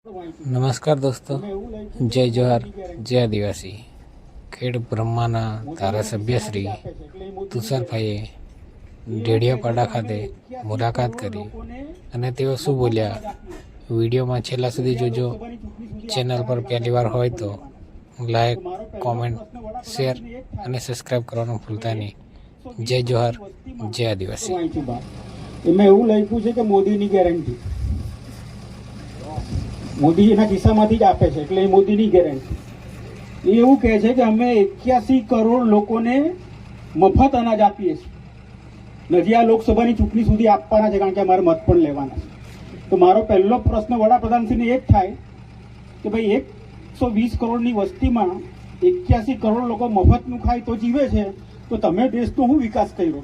નમસ્કાર દોસ્તો, જય જોહાર, જય આદિવાસી. ખેડ બ્રહ્માના ધારાસભ્ય શ્રી તુષારભાઈએ ડેડિયાપાડા ખાતે મુલાકાત કરી અને તેઓ શું બોલ્યા વિડીયોમાં છેલ્લા સુધી જોજો. ચેનલ પર પહેલી વાર હોય તો લાઈક, કોમેન્ટ, શેર અને સબસ્ક્રાઈબ કરવાનું ભૂલતા નહીં. જય જોહાર, જય આદિવાસી. એમાં એવું લખ્યું છે કે મોદીની ગેરંટી, મોદી એના ખિસ્સામાંથી જ આપે છે, એટલે એ મોદીની ગેરંટી. એ એવું કહે છે કે અમે 81 કરોડ લોકોને મફત અનાજ આપીએ છીએ. નજી આ લોકસભાની ચૂંટણી સુધી આપવાના છે, કારણ કે અમારે મત પણ લેવાના છે. તો મારો પહેલો પ્રશ્ન વડાપ્રધાનશ્રીને એ જ થાય કે ભાઈ 120 કરોડની વસ્તીમાં 81 કરોડ લોકો મફતનું ખાય તો જીવે છે, તો તમે દેશનો શું વિકાસ કર્યો?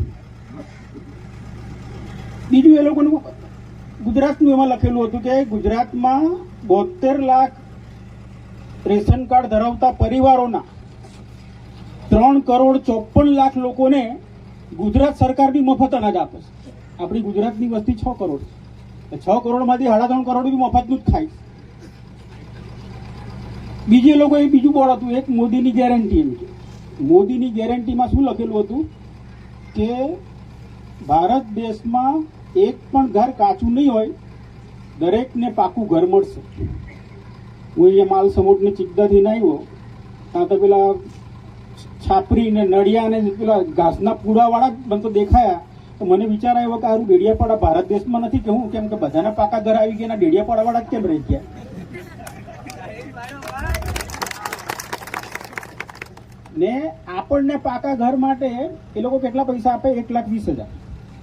બીજું એ લોકોનું ગુજરાતનું એમાં લખેલું હતું કે ગુજરાતમાં 72 લાખ રેશન કાર્ડ ધરાવતા પરિવારોના 3,54,00,000 લોકોને ગુજરાત સરકાર બી મફત અનાજ આપે છે. આપણી ગુજરાતની વસ્તી 6 કરોડ છે, 6 કરોડમાંથી 3.5 કરોડ બી મફતનું જ ખાય. બીજે લોકો એ બીજું બોર્ડ હતું, એક મોદીની ગેરંટી. એમ કે મોદીની ગેરંટીમાં શું લખેલું હતું કે ભારત દેશમાં એક પણ ઘર કાચું નહીં હોય, દરેકને પાકું ઘર મળશે. હું અહીંયા માલ સમૂહની ચિકદાથી ના આવ્યો, ત્યાં તો પેલા છાપરી ને નડિયા ને પેલા ઘાસના પૂડાવાળા મને તો દેખાયા. તો મને વિચાર આવ્યો કે આરું ડેડિયાપાડા ભારત દેશમાં નથી કે હું, કેમ કે બધાના પાકા ઘર આવી ગયા, ડેડિયાપાડા વાળા જ કેમ રહી ગયા? ને આપણને પાકા ઘર માટે એ લોકો કેટલા પૈસા આપે? 1,20,000,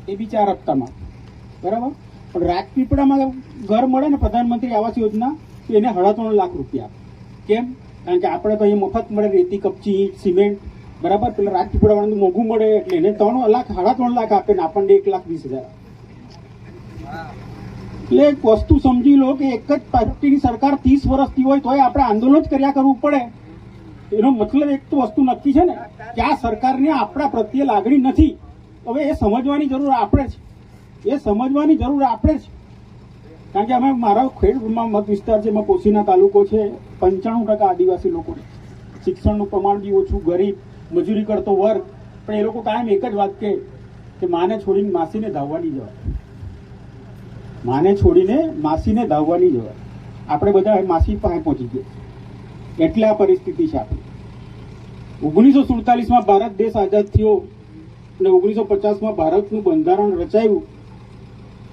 એ બી 4 હપ્તામાં, બરાબર. પણ રાજપીપળામાં ઘર મળે ને પ્રધાનમંત્રી આવાસ યોજના, તો એને 3.5 લાખ રૂપિયા આપે. કેમ? કારણ કે આપણે તો અહીંયા મફત મળે, રેતી, કપચી, સિમેન્ટ, બરાબર. પેલા રાજપીપળાવાળાનું મોંઘું મળે, એટલે એને 3 લાખ 3.5 લાખ આપે ને આપણને 1,20,000. એટલે એક વસ્તુ સમજી લો કે એક જ પાર્ટીની સરકાર 30 વર્ષથી હોય તોય આપણે આંદોલન જ કર્યા કરવું પડે. એનો મતલબ એક તો વસ્તુ નક્કી છે ને કે આ સરકારને આપણા પ્રત્યે લાગણી નથી. હવે એ સમજવાની જરૂર આપણે છે, એ સમજવાની જરૂર આપણે છે. કારણ કે અમે મારા ખેડમાં મત વિસ્તાર છે, એમાં પોશીના તાલુકો છે, 95% આદિવાસી લોકો છે. શિક્ષણનું પ્રમાણ બી ઓછું, ગરીબ, મજૂરી કરતો વર્ગ. પણ એ લોકો કાયમ એક જ વાત કે માને છોડીને માસીને ધાવવાની જવાય, માને છોડીને માસીને ધાવવાની જવાય. આપણે બધા માસી પાસે પહોંચી ગયા, એટલે આ પરિસ્થિતિ છે આપણી. 1947માં ભારત દેશ આઝાદ થયો અને 1950માં ભારતનું બંધારણ રચાયું.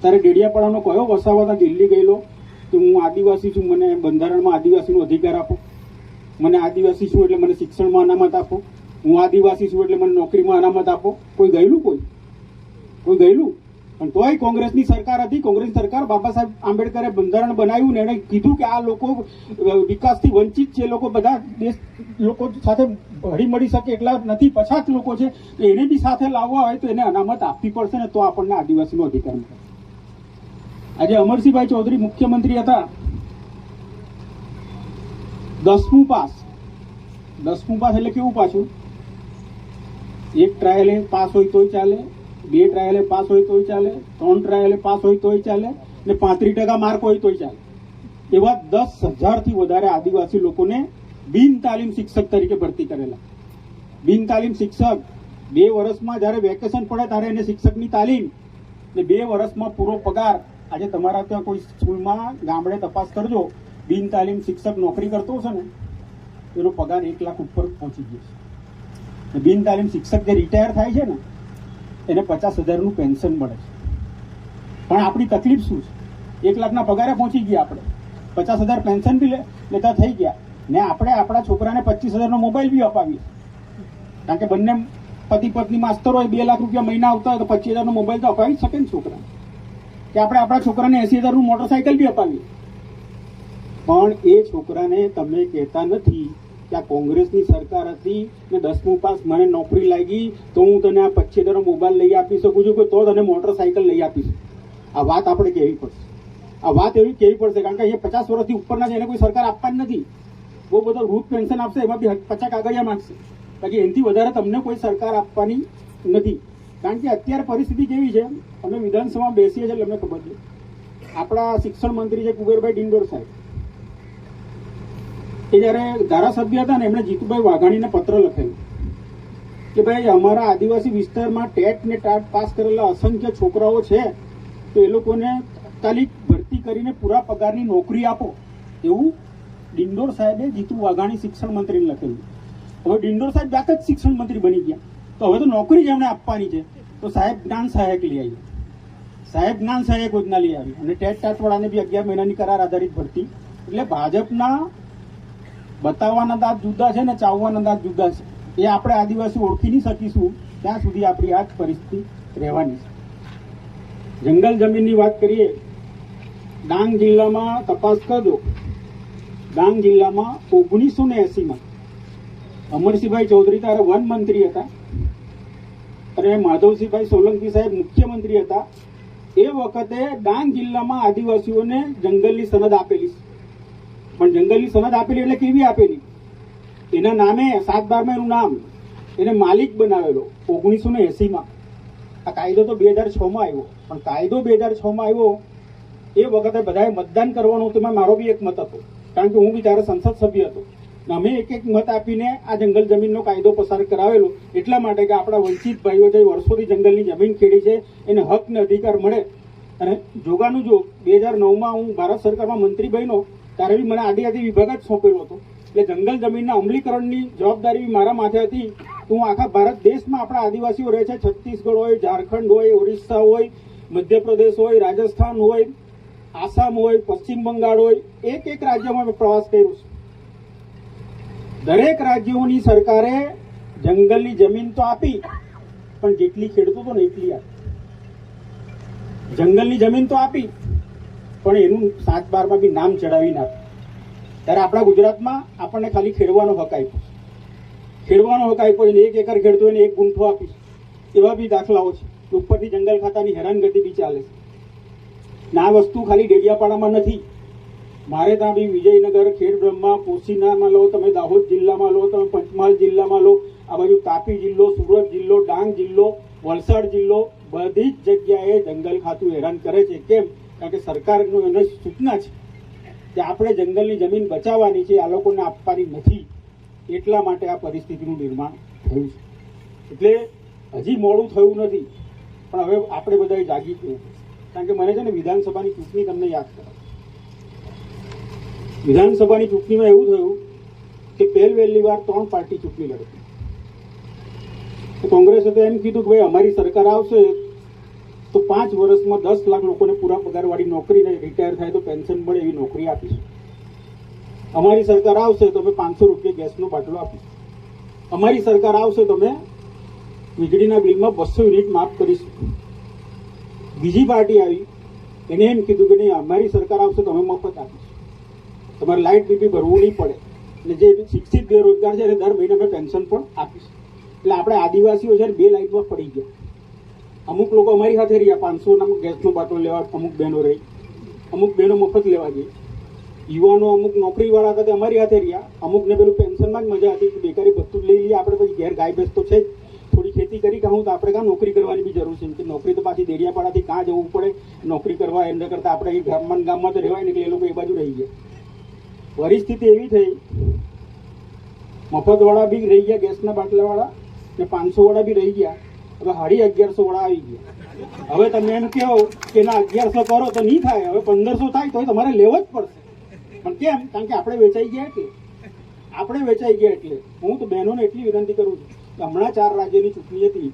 ત્યારે ડેડિયાપાડાનો કયો વસાવાતા દિલ્હી ગયેલો કે હું આદિવાસી છું, મને બંધારણમાં આદિવાસીનો અધિકાર આપો, મને આદિવાસી છું એટલે મને શિક્ષણમાં અનામત આપો, હું આદિવાસી છું એટલે મને નોકરીમાં અનામત આપો? કોઈ ગયેલું? કોઈ ગયેલું? પણ તોય કોંગ્રેસની સરકાર હતી. કોંગ્રેસની સરકાર, બાબા સાહેબ આંબેડકરે બંધારણ બનાવ્યું ને એને કીધું કે આ લોકો વિકાસથી વંચિત છે, લોકો બધા દેશ લોકો સાથે હળી મળી શકે એટલા નથી, પછાત લોકો છે, તો એને બી સાથે લાવવા હોય તો એને અનામત આપવી પડશે ને, તો આપણને આદિવાસીનો અધિકાર મળે. આજે અમરસિંહભાઈ ચૌધરી મુખ્યમંત્રી હતા, 10મું પાસ. 10મું પાસ એટલે કેવું પાછું? એક ટ્રાયલે પાસ હોય તોય ચાલે, 2 ટ્રાયલે પાસ હોય તોય ચાલે, 3 ટ્રાયલે પાસ હોય તોય ચાલે, ને 35% માર્ક હોય તોય ચાલે. એવા 10,000થી વધારે આદિવાસી લોકોને બિન તાલીમ શિક્ષક તરીકે ભરતી કરેલા. બિન તાલીમ શિક્ષક 2 વર્ષમાં જ્યારે વેકેશન પડે ત્યારે એને શિક્ષકની તાલીમ ને 2 વર્ષમાં પૂરો પગાર. આજે તમારા ત્યાં કોઈ સ્કૂલમાં ગામડે તપાસ કરજો, બિન તાલીમ શિક્ષક નોકરી કરતો હશે ને, એનો પગાર 1 લાખ ઉપર પહોંચી ગયો છે. બિન તાલીમ શિક્ષક જે રિટાયર થાય છે ને, એને 50,000નું પેન્શન મળે છે. પણ આપણી તકલીફ શું છે? 1 લાખના પગારે પહોંચી ગયા આપણે, 50,000 પેન્શન બી લેતા થઈ ગયા ને આપણે આપણા છોકરાને 25,000નો મોબાઈલ બી અપાવીએ. કારણ કે બંને પતિ પત્ની માસ્તર હોય, 2 લાખ રૂપિયા મહિના આવતા હોય તો 25,000નો મોબાઈલ તો અપાવી જ શકે ને છોકરાને. કે આપણે આપણા છોકરાને 80,000નું મોટરસાઇકલ બી અપાવીએ. પણ એ છોકરાને તમે કહેતા નથી કે આ કોંગ્રેસની સરકાર હતી ને 10મું પાસ, મને નોકરી લાગી તો હું તને આ 25,000નો મોબાઈલ લઈ આપી શકું છું, કે તો તને મોટરસાઇકલ લઈ આપીશું. આ વાત આપણે કહેવી પડશે. આ વાત એવી કહેવી પડશે, કારણ કે અહીંયા 50 વર્ષથી ઉપરના છે, એને કોઈ સરકાર આપવાની નથી. બહુ બધો વૃદ્ધ પેન્શન આપશે, એમાં બી 50 કાગળિયા માંગશે, બાકી એનાથી વધારે તમને કોઈ સરકાર આપવાની નથી. કારણ કે અત્યારે પરિસ્થિતિ કેવી છે, અમે વિધાનસભામાં બેસીએ છીએ એટલે અમને ખબર છે. આપણા શિક્ષણ મંત્રી છે કુબેરભાઈ ડિંડોર સાહેબ, એ જ્યારે ધારાસભ્ય હતા ને એમણે જીતુભાઈ વાઘાણીને પત્ર લખેલો કે ભાઈ અમારા આદિવાસી વિસ્તારમાં ટેટ ને ટાટ પાસ કરેલા અસંખ્ય છોકરાઓ છે, તો એ લોકોને તાત્કાલિક ભરતી કરીને પૂરા પગારની નોકરી આપો, એવું ડિંડોર સાહેબે જીતુ વાઘાણી શિક્ષણ મંત્રીને લખેલું. હવે ડિંડોર સાહેબ જાત જ શિક્ષણ મંત્રી બની ગયા, તો હવે તો નોકરી જ એમણે આપવાની છે. તો સાહેબ જ્ઞાન સહાયક લઈ આવી, સાહેબ જ્ઞાન સહાયક યોજના લઈ આવી અને ટેટ ટાટ વાળાને બી 11 મહિનાની કરાર આધારિત ભરતી. એટલે ભાજપના બતાવવાના દાંત જુદા છે ને ચાવવાના દાંત જુદા છે. એ આપણે આદિવાસી ઓળખી નહીં શકીશું ત્યાં સુધી આપણી આ જ પરિસ્થિતિ રહેવાની છે. જંગલ જમીનની વાત કરીએ, ડાંગ જિલ્લામાં તપાસ કરજો. ડાંગ જિલ્લામાં 1980માં અમરસિંહભાઈ ચૌધરી ત્યારે વન મંત્રી હતા અને માધવસિંહભાઈ સોલંકી સાહેબ મુખ્યમંત્રી હતા. એ વખતે ડાંગ જિલ્લામાં આદિવાસીઓને જંગલની સનદ આપેલી, પણ જંગલની સનદ આપેલી એટલે કેવી આપેલી? એના નામે 7/12માં એનું નામ એને માલિક બનાવેલો 1980માં. આ કાયદો તો 2006માં આવ્યો, પણ કાયદો 2006માં આવ્યો એ વખતે બધાએ મતદાન કરવાનું હતું. મારો બી એક મત હતો, કારણ કે હું બી ત્યારે સંસદ સભ્ય હતો. અમે એક મત આપીને આ જંગલ જમીનનો કાયદો પસાર કરાવેલો, એટલા માટે કે આપણા વંચિત ભાઈઓ જે વર્ષોથી જંગલની જમીન ખેડી છે એને હક ને અધિકાર મળે. અને જોગાનું જો 2009માં હું ભારત સરકારમાં મંત્રી બન્યો ત્યારે બી મને આદિજાતિ વિભાગ જ સોંપેલો હતો. એટલે જંગલ જમીનના અમલીકરણની જવાબદારી મારા માથે હતી. હું આખા ભારત દેશમાં આપણા આદિવાસીઓ રહે છે, છત્તીસગઢ હોય, ઝારખંડ હોય, ઓરિસ્સા હોય, મધ્યપ્રદેશ હોય, રાજસ્થાન હોય, આસામ હોય, પશ્ચિમ બંગાળ હોય, એક રાજ્યમાં મેં પ્રવાસ કર્યો છે. દરેક રાજ્યોની સરકારે જંગલની જમીન તો આપી, પણ જેટલી ખેડતો હતો ને એટલી આપી. જંગલની જમીન તો આપી, પણ એનું 7/12માં બી નામ ચડાવીને આપી. ત્યારે આપણા ગુજરાતમાં આપણને ખાલી ખેડવાનો હક આપ્યો, ખેડવાનો હક આપ્યો, એને 1 એકર ખેડતો એને 1 ગુંઠો આપીશ, એવા બી દાખલાઓ છે. ઉપરથી જંગલ ખાતાની હેરાનગતિ બી ચાલે છે. ના આ વસ્તુ ખાલી ડેડિયાપાડામાં નથી, મારે ત્યાં બી વિજયનગર, ખેડબ્રહ્મા, પોશીનામાં લો, તમે દાહોદ જિલ્લામાં લો, તમે પંચમહાલ જિલ્લામાં લો, આ બાજુ તાપી જિલ્લો, સુરત જિલ્લો, ડાંગ જિલ્લો, વલસાડ જિલ્લો, બધી જ જગ્યાએ જંગલ ખાતું હેરાન કરે છે. કેમ? કારણ કે સરકારનું એને સૂચના છે કે આપણે જંગલની જમીન બચાવવાની છે, આ લોકોને આપવાની નથી. એટલા માટે આ પરિસ્થિતિનું નિર્માણ થયું છે. એટલે હજી મોડું થયું નથી, પણ હવે આપણે બધાએ જાગી જવું. કારણ કે મને છે ને વિધાનસભાની ચૂંટણી તમને યાદ કરાવ. વિધાનસભાની ચૂંટણીમાં એવું થયું કે પહેલી વાર 3 પાર્ટી ચૂંટણી લડી. કોંગ્રેસે તો એમ કીધું કે ભાઈ અમારી સરકાર આવશે તો 5 વર્ષમાં 10 લાખ લોકોને પૂરા પગારવાળી નોકરી, રિટાયર થાય તો પેન્શન મળે એવી નોકરી આપીશું. અમારી સરકાર આવશે તો અમે 500 રૂપિયા ગેસનો બાટલો આપીશું. અમારી સરકાર આવશે તો અમે વીજળીના બિલમાં 200 યુનિટ માફ કરીશું. બીજી પાર્ટી આવી, એને એમ કીધું કે નહીં અમારી સરકાર આવશે તો અમે મફત આપીશું, તમારે લાઇટ બિલ ભરવું નહીં પડે, અને જે શિક્ષિત બેરોજગાર છે એને દર મહિને અમે પેન્શન પણ આપીશું. એટલે આપણે આદિવાસીઓ છે 2 લાઇનમાં પડી ગયા. અમુક લોકો અમારી સાથે રહ્યા, 500ના ગેસનો બાટલો લેવા અમુક બહેનો રહી, અમુક બહેનો મફત લેવા ગઈ. યુવાનો અમુક નોકરીવાળા હતા તે અમારી સાથે રહ્યા. અમુકને પેલું પેન્શનમાં જ મજા હતી કે બેકારી ભથ્થું જ લઈ લઈએ આપણે, પછી ઘેર ગાય ભેંસ તો છે જ, થોડી ખેતી કરી કહું તો આપણે કાં નોકરી કરવાની બી જરૂર છે. કે નોકરી તો પાછી દેડિયાપાડાથી કાં જવું પડે નોકરી કરવા, એના કરતાં આપણે અહીં ગામમાં તો રહેવાય ને, કે એ લોકો એ બાજુ રહી ગયા. પરિસ્થિતિ એવી થઈ, મફતવાળા બી રહી ગયા ગેસના બાટલાવાળા, ને 500 વાળા બી રહી ગયા. હવે 1150 વાળા આવી ગયા. હવે તમે એમ કહો કે ના 1100 કરો તો નહીં થાય, હવે 1500 થાય તો તમારે લેવો જ પડશે. પણ કેમ? કારણ કે આપણે વેચાઈ ગયા એટલે હું તો બહેનોને એટલી વિનંતી કરું છું કે હમણાં 4 રાજ્યોની ચૂંટણી હતી,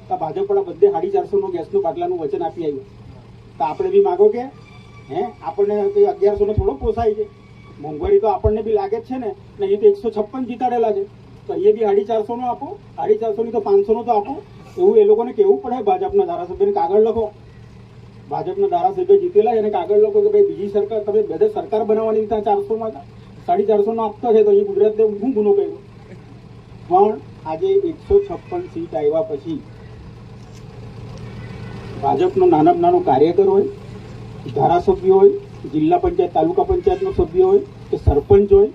તો ભાજપવાળા બધે 450 ગેસનો બાટલાનું વચન આપી આવ્યું. તો આપણે બી માગો કે આપણને 1100 થોડો પોસાય છે, મોંઘવારી તો આપણને બી લાગે જ છે ને. અહીં તો 156 જીતાડેલા છે, તો અહીંયા બી 450 આપો, 450 તો 500 તો આપો. એવું એ લોકોને કહેવું પડે. ભાજપના ધારાસભ્યને કાગળ લખો, ભાજપના ધારાસભ્ય જીતેલા એને કાગળ લખો કે ભાઈ બીજી સરકાર, તમે બધે સરકાર બનાવવાની ત્યાં 400માં 450 આપતા છે, તો અહીં ગુજરાતને હું ગુનો કર્યો. પણ આજે 156 સીટ આવ્યા પછી ભાજપનો નાનામાં નાનો કાર્યકર હોય, ધારાસભ્ય હોય, જિલ્લા પંચાયત તાલુકા પંચાયતનો સભ્ય હોય, કે સરપંચ હોય,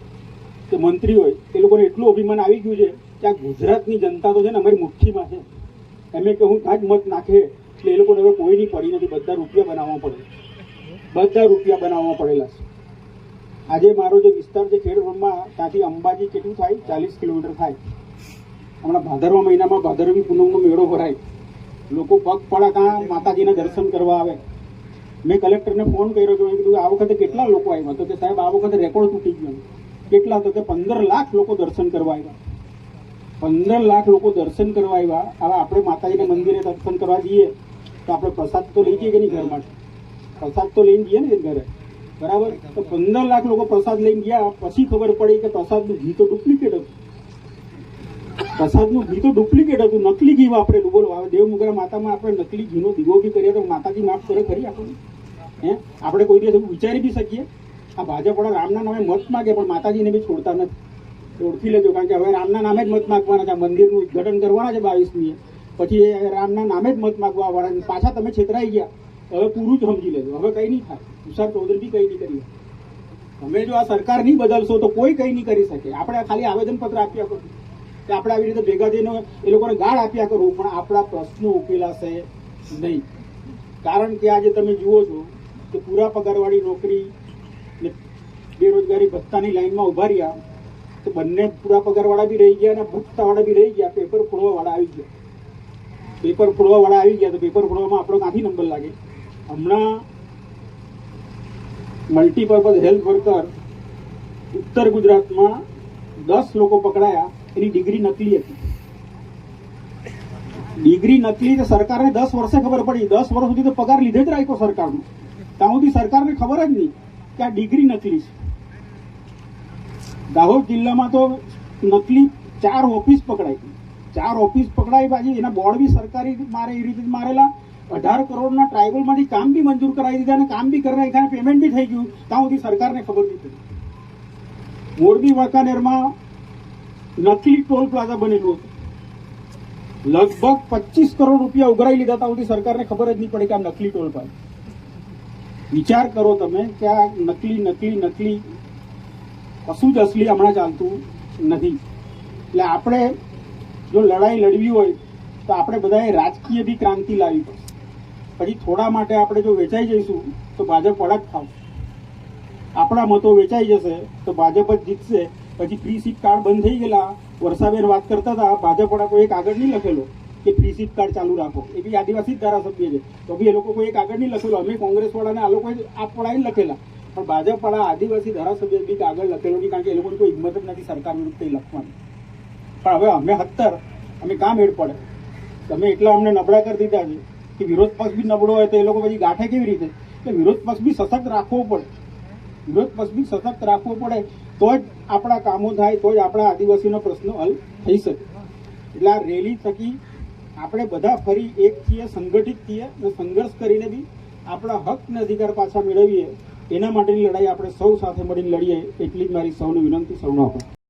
કે મંત્રી હોય, એ લોકોને એટલું અભિમાન આવી ગયું છે કે આ ગુજરાતની જનતા તો છે ને અમારી મુઠ્ઠીમાં છે. એમ કે હું કાંઈ જ મત નાખે એટલે એ લોકોને હવે કોઈ નહીં પડી નથી. બધા રૂપિયા બનાવવા પડેલા છે. આજે મારો જે વિસ્તાર છે ખેડબ્રહ્મા, ત્યાંથી અંબાજી કેટલું થાય? 40 કિલોમીટર થાય. હમણાં ભાદરવા મહિનામાં ભાદરવી પૂનમનો મેળો ભરાય, લોકો પગપાળા ત્યાં માતાજીના દર્શન કરવા આવે. મેં કલેક્ટરને ફોન કર્યો કે મેં કીધું આ વખતે કેટલા લોકો આવ્યા? તો કે સાહેબ આ વખતે રેકોર્ડ તૂટી ગયો. કેટલા? તો કે 15 લાખ લોકો દર્શન કરવા આવ્યા. 15 લાખ લોકો દર્શન કરવા આવ્યા. હવે આપણે માતાજીના મંદિરે દર્શન કરવા જઈએ તો આપણે પ્રસાદ તો લઈ જઈએ કે નહીં? ઘરમાં પ્રસાદ તો લઈને જઈએ ને ઘરે, બરાબર? તો 15 લાખ લોકો પ્રસાદ લઈને ગયા, પછી ખબર પડી કે પ્રસાદનું ઘી તો ડુપ્લિકેટ હતું. પ્રસાદનું ઘી તો ડુપ્લિકેટ હતું, નકલી ઘી વાપરેલું. બોલો, હવે દેવમુગરા માતામાં આપણે નકલી ઘીનો દીવો બી કરીએ તો માતાજી માફ કરે ખરી આપણને? આપણે કોઈ દિવસ વિચારી બી શકીએ? આ ભાજપવાળા રામના નામે મત માગે પણ માતાજીને બી છોડતા નથી. ઓળખી લેજો, કારણ કે હવે રામના નામે જ મત માગવાના છે. મંદિરનું ઉદઘાટન કરવાના છે 22મીએ, પછી એ રામના નામે જ મત માગવા આવવાના. પાછા તમે છેતરાઈ ગયા, હવે પૂરું જ સમજી લેજો. હવે કંઈ નહીં થાય. તુષાર ચૌધરી બી કંઈ નહીં કરી. તમે જો આ સરકાર નહીં બદલશો તો કોઈ કંઈ નહીં કરી શકે. આપણે ખાલી આવેદનપત્ર આપ્યા કરું કે આપણે આવી રીતે ભેગા થઈને એ લોકોને ગાળ આપ્યા કરવું, પણ આપણા પ્રશ્નો ઉકેલાશે નહીં. કારણ કે આજે તમે જુઓ છો કે પૂરા પગારવાળી નોકરી ને બેરોજગારી ભથ્થાની લાઈનમાં ઉભા રહ્યા, તો બંને પૂરા પગારવાળા બી રહી ગયા અને ભથ્થાવાળા બી રહી ગયા. પેપર ફોડવાવાળા આવી ગયા. પેપર ફોડવાવાળા આવી ગયા તો પેપર ફોડવામાં આપણો ક્યાંથી નંબર લાગે? હમણાં મલ્ટીપર્પઝ હેલ્થ વર્કર ઉત્તર ગુજરાતમાં 10 લોકો પકડાયા. એની ડિગ્રી નકલી હતી. ડિગ્રી નકલી તો સરકારને 10 વર્ષે ખબર પડી. 10 વર્ષ સુધી તો પગાર લીધે જ રાખ્યો સરકારનો. ત્યાં સુધી સરકારને ખબર જ નહીં કે આ ડિગ્રી નકલી છે. દાહોદ જિલ્લામાં તો નકલી 4 ઓફિસ પકડાઈ. 4 ઓફિસ પકડાઈ, પાછી એના બોર્ડ બી સરકારી મારે એ રીતે મારેલા. 18 કરોડના ટ્રાયબલમાંથી કામ બી મંજૂર કરાવી દીધા અને કામ બી કરી નાખ્યા, પેમેન્ટ બી થઈ ગયું. ત્યાં સુધી સરકારને ખબર નહીં પડી. મોરબી વાંકાનેરમાં નકલી ટોલ પ્લાઝા બનેલું હતું. લગભગ 25 કરોડ રૂપિયા ઉઘરાઈ લીધા હતા. સુધી સરકારને ખબર જ નહીં પડી કે આ નકલી ટોલ પ્લાઝા. વિચાર કરો તમે કે આ નકલી કશું જ અસલી હમણાં ચાલતું નથી. એટલે આપણે જો લડાઈ લડવી હોય તો આપણે બધાએ રાજકીય બી ક્રાંતિ લાવવી પડશે. પછી થોડા માટે આપણે જો વેચાઈ જઈશું તો ભાજપ વડા જ ખાવ. આપણા મતો વેચાઈ જશે તો ભાજપ જ જીતશે. પછી ફ્રી સીટ કાર્ડ બંધ થઈ ગયેલા. વર્ષાબેન વાત કરતા હતા, ભાજપ વડા કોઈ કાગળ નહીં લખેલો કે ફ્રી સીટ કાર્ડ ચાલુ રાખો. એ બી આદિવાસી જ ધારાસભ્ય છે, તો બી એ લોકો કોઈ કાગળ નહીં લખેલો. અમે કોંગ્રેસ વાળાને આ લોકો આપવાળા લખેલા, પણ ભાજપ વાળા આદિવાસી ધારાસભ્ય બી કાગળ લખેલો નહીં, કારણ કે એ લોકોની કોઈ હિંમત જ નથી સરકાર વિરુદ્ધ કંઈ લખવાની. પણ હવે અમે 17 અમે કામ મેળ પડે? તમે એટલા અમને નબળા કરી દીધા છે કે વિરોધ પક્ષ બી નબળો હોય તો એ લોકો પછી ગાંઠે કેવી રીતે? એટલે વિરોધ પક્ષ બી સશક્ત રાખવો પડે. વિરોધ પક્ષ બી સશક્ત રાખવો પડે, તો જ આપણા કામો થાય, તો જ આપણા આદિવાસીનો પ્રશ્ન હલ થઈ શકે. એટલે આ રેલી થકી આપણે બધા ફરી એક થઈએ, સંગઠિત થઈએ અને સંઘર્ષ કરીને બી આપણા હક અને અધિકાર પાછા મેળવીએ. એના માટેની લડાઈ આપણે સૌ સાથે મળીને લડીએ. એટલી જ મારી સૌને વિનંતી, સૌનો આભાર.